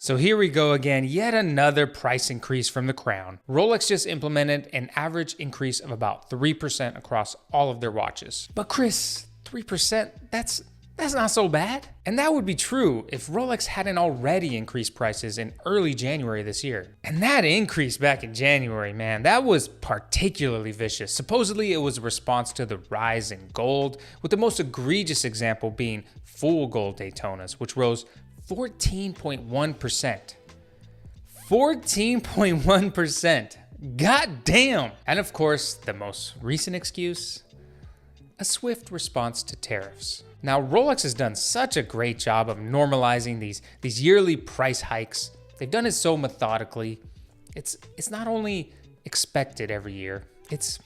So here we go again, yet another price increase from the crown. Rolex just implemented an average increase of about 3% across all of their watches. But Chris, 3%, that's not so bad. And that would be true if Rolex hadn't already increased prices in early January this year. And that increase back in January, man, that was particularly vicious. Supposedly it was a response to the rise in gold, with the most egregious example being full gold Daytonas, which rose 14.1%. 14.1%. God damn. And of course, the most recent excuse, a swift response to tariffs. Now, Rolex has done such a great job of normalizing these yearly price hikes. They've done it so methodically. It's not only expected every year, it's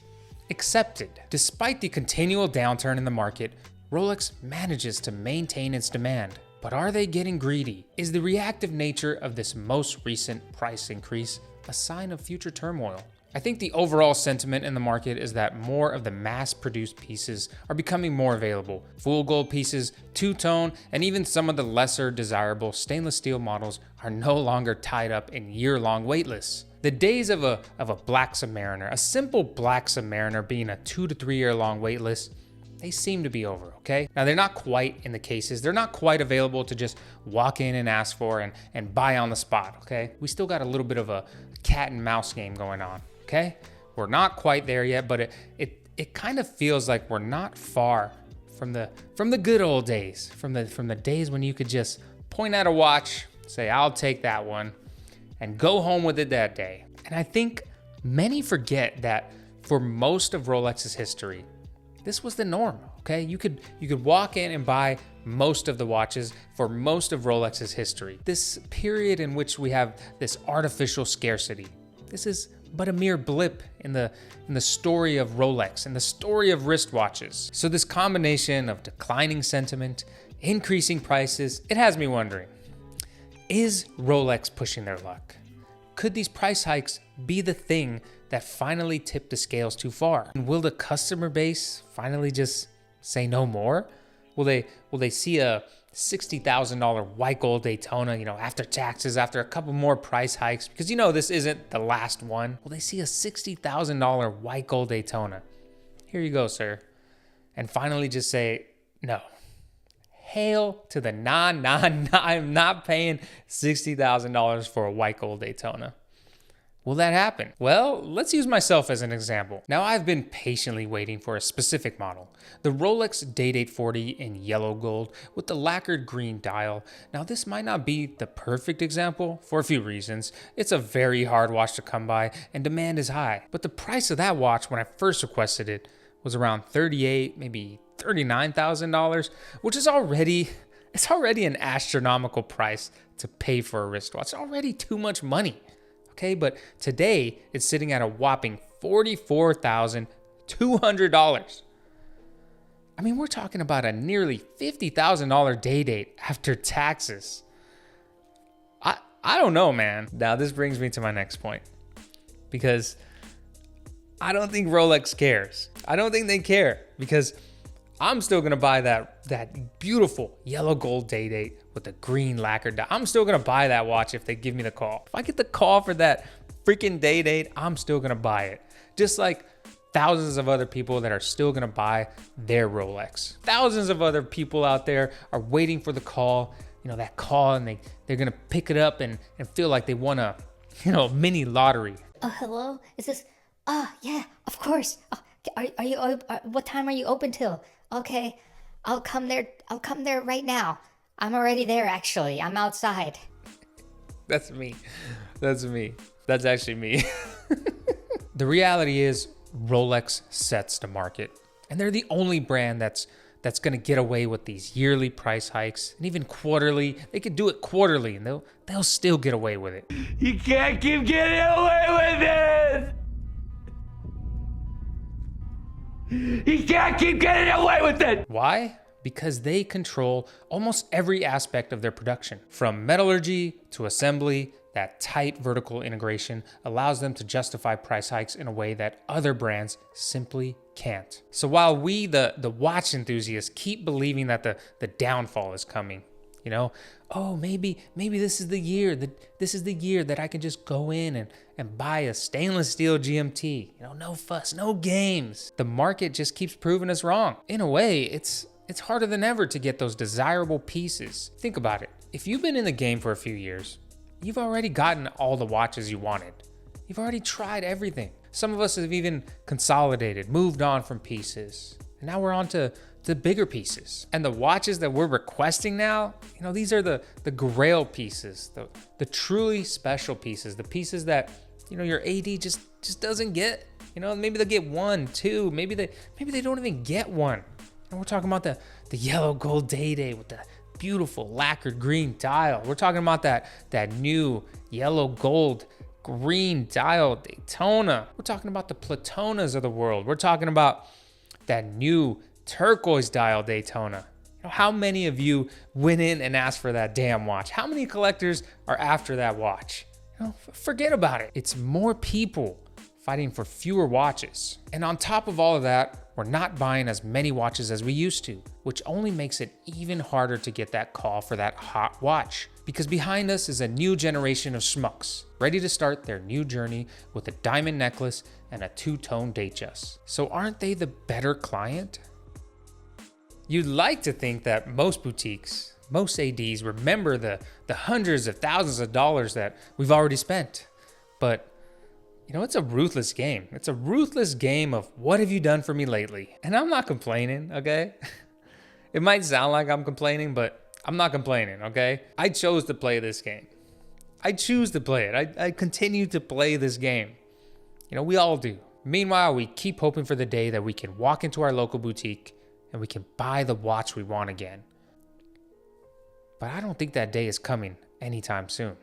accepted. Despite the continual downturn in the market, Rolex manages to maintain its demand. But are they getting greedy? Is the reactive nature of this most recent price increase a sign of future turmoil? I think the overall sentiment in the market is that more of the mass-produced pieces are becoming more available. Full gold pieces, two-tone, and even some of the lesser desirable stainless steel models are no longer tied up in year-long wait lists. The days of a Black Submariner, a simple Black Submariner being a 2 to 3 year long wait list, they seem to be over, okay? Now, they're not quite in the cases. They're not quite available to just walk in and ask for and buy on the spot, okay? We still got a little bit of a cat and mouse game going on, okay? We're not quite there yet, but it kind of feels like we're not far from the good old days, from the days when you could just point at a watch, say, I'll take that one, and go home with it that day. And I think many forget that for most of Rolex's history, this was the norm, okay? You could walk in and buy most of the watches for most of Rolex's history. This period in which we have this artificial scarcity, this is but a mere blip in the story of Rolex and the story of wristwatches. So this combination of declining sentiment, increasing prices, it has me wondering, is Rolex pushing their luck? Could these price hikes be the thing that finally tipped the scales too far? And will the customer base finally just say no more? Will they see a $60,000 white gold Daytona, after taxes, after a couple more price hikes? Because this isn't the last one. Will they see a $60,000 white gold Daytona? Here you go, sir. And finally just say, no. Hail to the nah, I'm not paying $60,000 for a white gold Daytona. Will that happen? Well, let's use myself as an example. Now, I've been patiently waiting for a specific model, the Rolex Day-Date 40 in yellow gold with the lacquered green dial. Now, this might not be the perfect example for a few reasons. It's a very hard watch to come by and demand is high. But the price of that watch when I first requested it was around $38,000, maybe $39,000, which is already an astronomical price to pay for a wristwatch. It's already too much money. Okay, but today it's sitting at a whopping $44,200. I mean, we're talking about a nearly $50,000 day date after taxes. I don't know, man. Now, this brings me to my next point, because I don't think Rolex cares. I don't think they care, because I'm still gonna buy that beautiful yellow gold day date with the green lacquer dial. I'm still gonna buy that watch if they give me the call. If I get the call for that freaking day date, I'm still gonna buy it. Just like thousands of other people that are still gonna buy their Rolex. Thousands of other people out there are waiting for the call, that call, and they're gonna pick it up and feel like they won a, mini lottery. Hello? Is this? Yeah, of course. Are you? What time are you open till? Okay, I'll come there right now. I'm already there, actually. I'm outside. That's me. That's actually me. The reality is Rolex sets the market, and they're the only brand that's gonna get away with these yearly price hikes, and even quarterly. They could do it quarterly, and they'll still get away with it. You can't keep getting away with it! You can't keep getting away with it! Why? Because they control almost every aspect of their production. From metallurgy to assembly, that tight vertical integration allows them to justify price hikes in a way that other brands simply can't. So while we, the watch enthusiasts, keep believing that the downfall is coming, You know, oh, maybe this is the year that I can just go in and buy a stainless steel GMT. You know, no fuss, no games. The market just keeps proving us wrong. In a way, it's harder than ever to get those desirable pieces. Think about it. If you've been in the game for a few years, you've already gotten all the watches you wanted. You've already tried everything. Some of us have even consolidated, moved on from pieces. And now we're on to the bigger pieces. And the watches that we're requesting now, you know, these are the grail pieces, the truly special pieces, the pieces that, you know, your AD just doesn't get. You know, maybe they'll get one, two, maybe they don't even get one. And we're talking about the yellow gold Day with the beautiful lacquered green dial. We're talking about that new yellow gold green dial Daytona. We're talking about the Platonas of the world. We're talking about that new turquoise dial Daytona. You know, how many of you went in and asked for that damn watch? How many collectors are after that watch? You know, forget about it. It's more people fighting for fewer watches. And on top of all of that, we're not buying as many watches as we used to, which only makes it even harder to get that call for that hot watch. Because behind us is a new generation of schmucks, ready to start their new journey with a diamond necklace and a two-tone Datejust. So aren't they the better client? You'd like to think that most boutiques, most ADs remember the hundreds of thousands of dollars that we've already spent. But you know, it's a ruthless game. It's a ruthless game of what have you done for me lately? And I'm not complaining, okay? It might sound like I'm complaining, but I'm not complaining, okay? I chose to play this game. I choose to play it. I continue to play this game. You know, we all do. Meanwhile, we keep hoping for the day that we can walk into our local boutique and we can buy the watch we want again. But I don't think that day is coming anytime soon.